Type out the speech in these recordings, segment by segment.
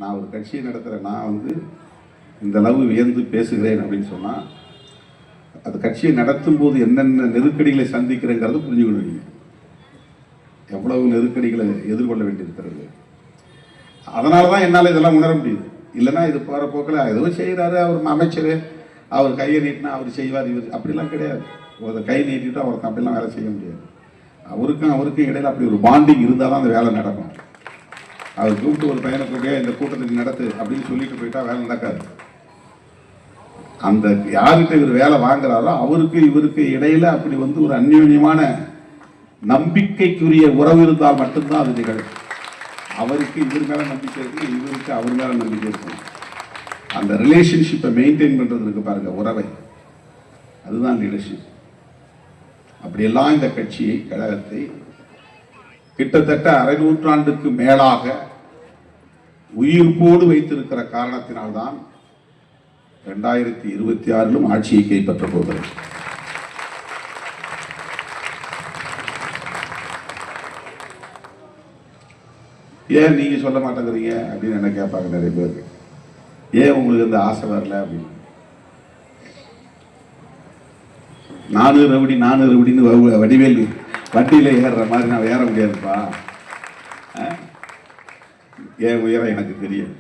நான் ஒரு கட்சியை நடத்துகிறேன், நான் வந்து இந்த அளவு வியந்து பேசுகிறேன் அப்படின்னு சொன்னால் அது கட்சியை நடத்தும் போது என்னென்ன நெருக்கடிகளை சந்திக்கிறேங்கிறது புரிஞ்சுக்கணும். எவ்வளவு நெருக்கடிகளை எதிர்கொள்ள வேண்டியிருக்கிறது. அதனால தான் என்னால் இதெல்லாம் உணர முடியுது. இல்லைன்னா இது போகிற போக்கில் ஏதோ செய்கிறாரு, அவர் அமைச்சர், அவர் கையை நீட்டினா அவர் செய்வார், இவர் அப்படிலாம் கிடையாது. ஒரு கை நீட்டிட்டு அவருக்கு அப்படிலாம் வேலை செய்ய முடியாது. அவருக்கும் இடையில அப்படி ஒரு பாண்டிங் இருந்தால் தான் அந்த வேலை நடக்கும். அவர் கூப்பிட்டு ஒரு பையனை கூடிய இந்த கூட்டத்துக்கு நடத்து அப்படின்னு சொல்லிட்டு போயிட்டா வேலை நடக்காது. அந்த யார்கிட்ட இவர் வேலை வாங்குறாரோ அவருக்கு இவருக்கு இடையில அப்படி வந்து ஒரு அந்யோன்யமான நம்பிக்கைக்குரிய உறவு இருந்தால் மட்டும்தான் அது நிகழும். அவருக்கு இவர் மேல நம்பிக்கை இருக்கு, இவருக்கு அவர் மேல நம்பிக்கை இருக்கு. அந்த ரிலேஷன்ஷிப்பை மெயின்டைன் பண்றதுக்கு பாருங்க, உறவை, அதுதான் லீடர்ஷிப். அப்படியெல்லாம் இந்த கட்சியை, கழகத்தை கிட்டத்தட்ட அரை நூற்றாண்டுக்கு மேலாக உயிர்ப்போடு வைத்திருக்கிற காரணத்தினால்தான் 2026 ஆட்சியை கைப்பற்ற போகிறது. ஏன் நீங்க சொல்ல மாட்டேங்கிறீங்க அப்படின்னு என்ன கேட்பாங்க நிறைய பேர். ஏன் உங்களுக்கு இந்த ஆசை வரல அப்படின்னு. நானூறு ரவுடின்னு வடிவேல் வண்டியில ஏறுற மாதிரி நான் ஏற முடியாதுப்பா. ஏன் உயரம் எனக்கு தெரியும்.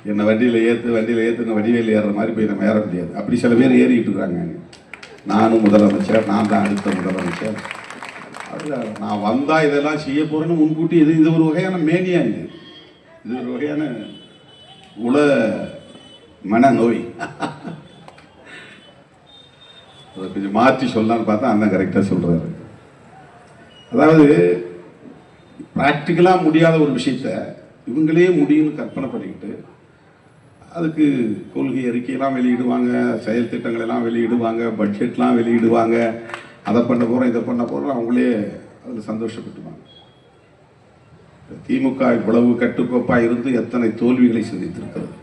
என்னை வண்டியில் ஏற்றுன்னு வடிவேல் ஏறுற மாதிரி போய் நம்ம ஏற முடியாது. அப்படி சில பேர் ஏறிக்கிட்டு இருக்கிறாங்க. நானும் முதலமைச்சர், நான் தான் அடுத்த முதலமைச்சர், நான் வந்தா இதெல்லாம் செய்ய போறேன்னு முன்கூட்டி இது ஒரு வகையான மேனியா, இது ஒரு வகையான உல மனநோய். அதை கொஞ்சம் மாற்றி சொல்லலான்னு பார்த்தா அந்த கரெக்டாக சொல்றாரு. அதாவது ப்ராக்டிக்கலாக முடியாத ஒரு விஷயத்த இவங்களே முடியும்னு கற்பனை பண்ணிக்கிட்டு அதுக்கு கொள்கை அறிக்கையெல்லாம் வெளியிடுவாங்க, செயல் திட்டங்கள் எல்லாம் வெளியிடுவாங்க, பட்ஜெட்லாம் வெளியிடுவாங்க, அதை பண்ண போகிறோம் இதை பண்ண போகிறோம், அவங்களே அதில் சந்தோஷப்பட்டுவாங்க. திமுக இவ்வளவு கட்டுக்கோப்பாக இருந்து எத்தனை தோல்விகளை சந்தித்திருக்கிறது.